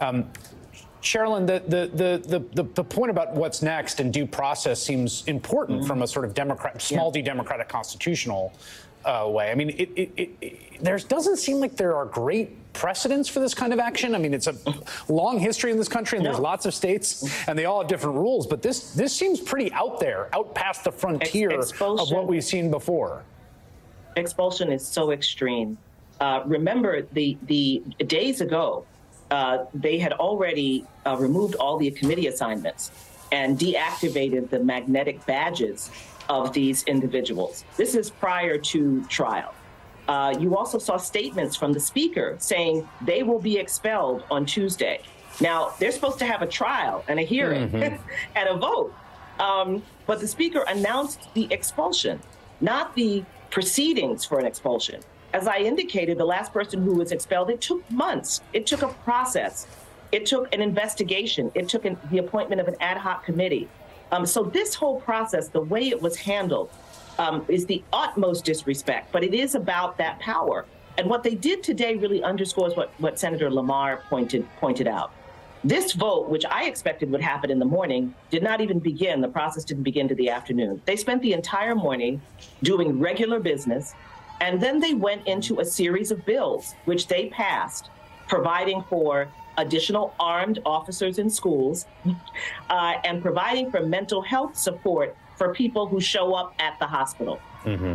Sherrilyn, the point about what's next and due process seems important from a sort of small d democratic constitutional way. I mean, there doesn't seem like there are great precedents for this kind of action. I mean, it's a long history in this country, and there's lots of states, and they all have different rules. But this seems pretty out there, out past the frontier of what we've seen before. Expulsion is so extreme. Remember, the days ago, they had already removed all the committee assignments and deactivated the magnetic badges of these individuals. This is prior to trial. You also saw statements from the speaker saying they will be expelled on Tuesday. Now, they're supposed to have a trial and a hearing and a vote. But the speaker announced the expulsion, not the proceedings for an expulsion. As I indicated, the last person who was expelled, it took months. It took a process. It took an investigation. It took the appointment of an ad hoc committee. So this whole process, the way it was handled, is the utmost disrespect, but it is about that power. And what they did today really underscores what Senator Lamar pointed out. This vote, which I expected would happen in the morning, did not even begin. The process didn't begin to the afternoon. They spent the entire morning doing regular business, and then they went into a series of bills, which they passed, providing for additional armed officers in schools and providing for mental health support for people who show up at the hospital.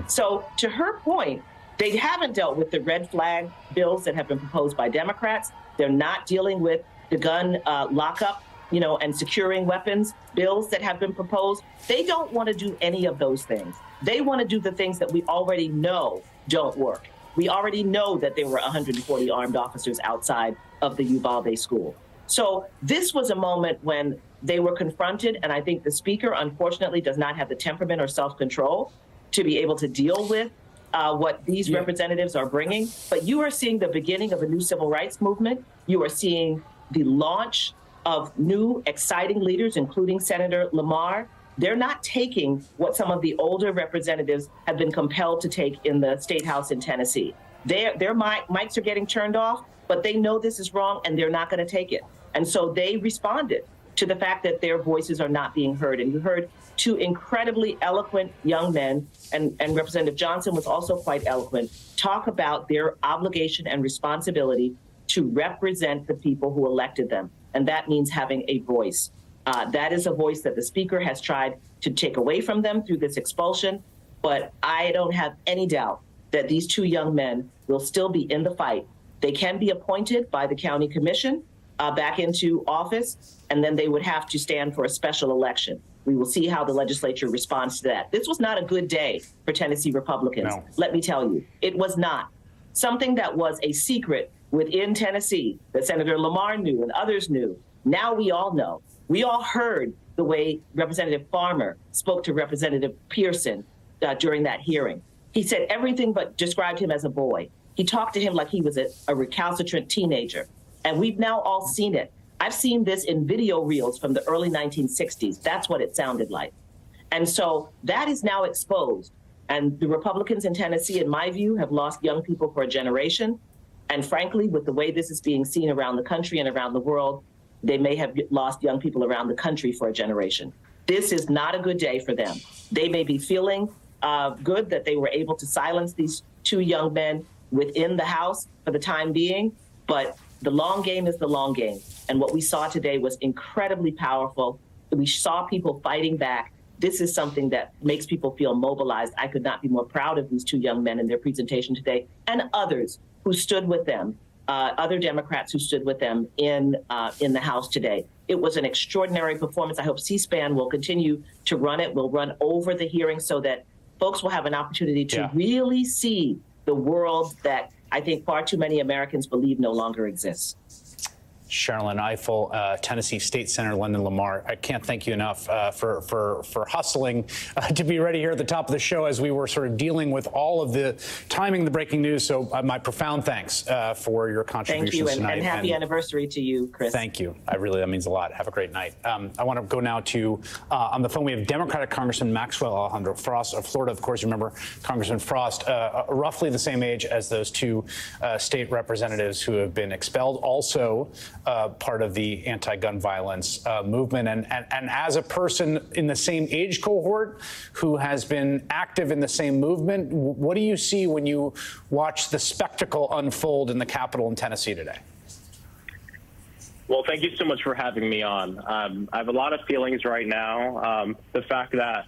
So to her point, they haven't dealt with the red flag bills that have been proposed by Democrats. They're not dealing with the gun lockup, and securing weapons bills that have been proposed. They don't want to do any of those things. They want to do the things that we already know don't work. We already know that there were 140 armed officers outside of the Uvalde school. So this was a moment when they were confronted, and I think the speaker, unfortunately, does not have the temperament or self-control to be able to deal with what these representatives are bringing. But you are seeing the beginning of a new civil rights movement. You are seeing the launch of new, exciting leaders, including Senator Lamar. They're not taking what some of the older representatives have been compelled to take in the State House in Tennessee. Their mics are getting turned off, but they know this is wrong and they're not going to take it. And so they responded to the fact that their voices are not being heard. And you heard two incredibly eloquent young men, and Representative Johnson was also quite eloquent, talk about their obligation and responsibility to represent the people who elected them. And that means having a voice. That is a voice that the speaker has tried to take away from them through this expulsion. But I don't have any doubt that these two young men will still be in the fight. They can be appointed by the county commission back into office, and then they would have to stand for a special election. We will see how the legislature responds to that. This was not a good day for Tennessee Republicans. No. Let me tell you, it was not. Something that was a secret within Tennessee that Senator Lamar knew and others knew. Now we all know. We all heard the way Representative Farmer spoke to Representative Pearson during that hearing. He said everything but described him as a boy. He talked to him like he was a recalcitrant teenager. And we've now all seen it. I've seen this in video reels from the early 1960s. That's what it sounded like. And so that is now exposed. And the Republicans in Tennessee, in my view, have lost young people for a generation. And frankly, with the way this is being seen around the country and around the world, they may have lost young people around the country for a generation. This is not a good day for them. They may be feeling good that they were able to silence these two young men within the House for the time being, but the long game is the long game. And what we saw today was incredibly powerful. We saw people fighting back. This is something that makes people feel mobilized. I could not be more proud of these two young men in their presentation today, and others who stood with them, other Democrats who stood with them in the House today. It was an extraordinary performance. I hope C-SPAN will continue to run it. We'll run over the hearing so that folks will have an opportunity to really see the world that I think far too many Americans believe no longer exists. Sherrilyn Ifill, Tennessee State Senator Lyndon Lamar, I can't thank you enough for hustling to be ready here at the top of the show as we were sort of dealing with all of the timing, the breaking news. So my profound thanks for your contributions tonight. Thank you, and happy anniversary to you, Chris. Thank you. That means a lot. Have a great night. I want to go now to, on the phone, we have Democratic Congressman Maxwell Alejandro Frost of Florida. Of course, you remember Congressman Frost, roughly the same age as those two state representatives who have been expelled. Also, part of the anti-gun violence movement. And as a person in the same age cohort who has been active in the same movement, what do you see when you watch the spectacle unfold in the Capitol in Tennessee today? Well, thank you so much for having me on. I have a lot of feelings right now. The fact that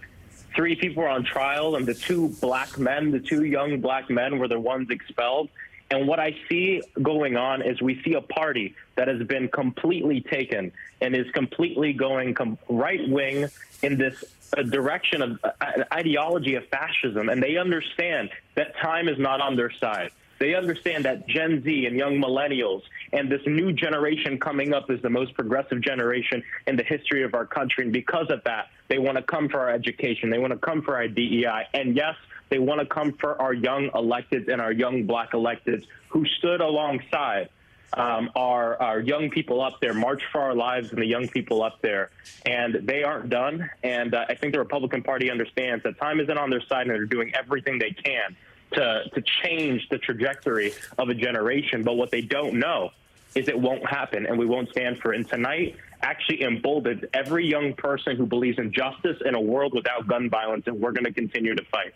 3 people were on trial and the 2 black men, the 2 young black men were the ones expelled. And what I see going on is we see a party that has been completely taken and is completely going right-wing in this direction of an ideology of fascism. And they understand that time is not on their side. They understand that Gen Z and young millennials and this new generation coming up is the most progressive generation in the history of our country. And because of that, they want to come for our education. They want to come for our DEI. And yes, they want to come for our young electeds and our young black electeds who stood alongside our young people up there, March for Our Lives and the young people up there. And they aren't done. And I think the Republican Party understands that time isn't on their side and they're doing everything they can to change the trajectory of a generation. But what they don't know is it won't happen and we won't stand for it. And tonight actually emboldens every young person who believes in justice in a world without gun violence, and we're going to continue to fight.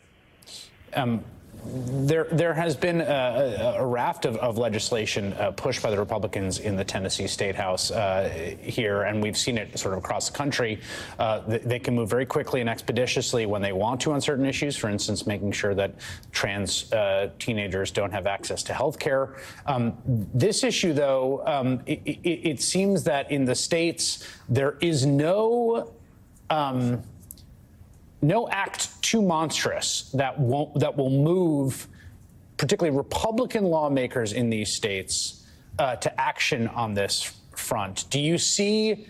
There has been a raft of legislation pushed by the Republicans in the Tennessee State House here, and we've seen it sort of across the country. They can move very quickly and expeditiously when they want to on certain issues, for instance, making sure that trans teenagers don't have access to health care. This issue, though, it seems that in the states there is no act too monstrous that will move particularly Republican lawmakers in these states to action on this front. Do you see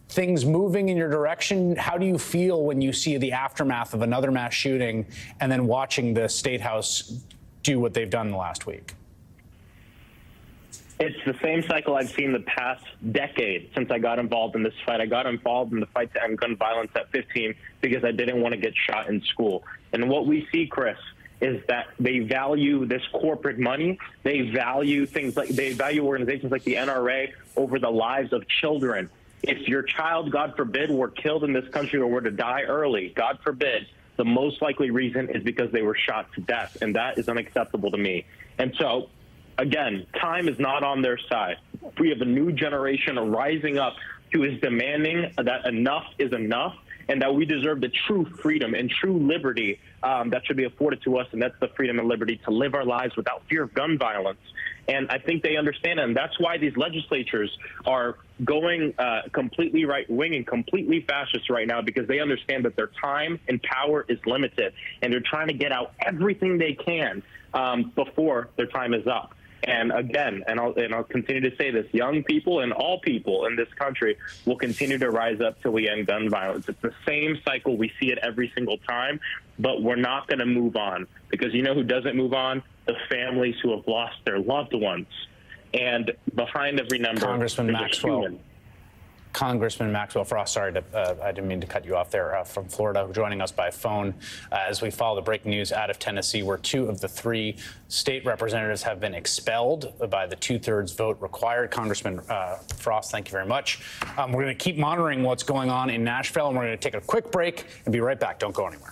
things moving in your direction? How do you feel when you see the aftermath of another mass shooting and then watching the State House do what they've done in the last week? It's the same cycle I've seen the past decade since I got involved in this fight. I got involved in the fight to end gun violence at 15 because I didn't want to get shot in school. And what we see, Chris, is that they value this corporate money. They value organizations like the NRA over the lives of children. If your child, God forbid, were killed in this country or were to die early, God forbid, the most likely reason is because they were shot to death. And that is unacceptable to me. And so, again, time is not on their side. We have a new generation rising up who is demanding that enough is enough and that we deserve the true freedom and true liberty that should be afforded to us, and that's the freedom and liberty to live our lives without fear of gun violence. And I think they understand it, and that's why these legislatures are going completely right-wing and completely fascist right now, because they understand that their time and power is limited, and they're trying to get out everything they can before their time is up. And again, and I'll continue to say this, young people and all people in this country will continue to rise up till we end gun violence. It's the same cycle. We see it every single time, but we're not going to move on, because you know who doesn't move on? The families who have lost their loved ones. And behind every number, Congressman Maxwell Frost, sorry, I didn't mean to cut you off there, from Florida, joining us by phone as we follow the breaking news out of Tennessee, where 2 of the 3 state representatives have been expelled by the 2/3 vote required. Congressman Frost, thank you very much. We're going to keep monitoring what's going on in Nashville, and we're going to take a quick break and be right back. Don't go anywhere.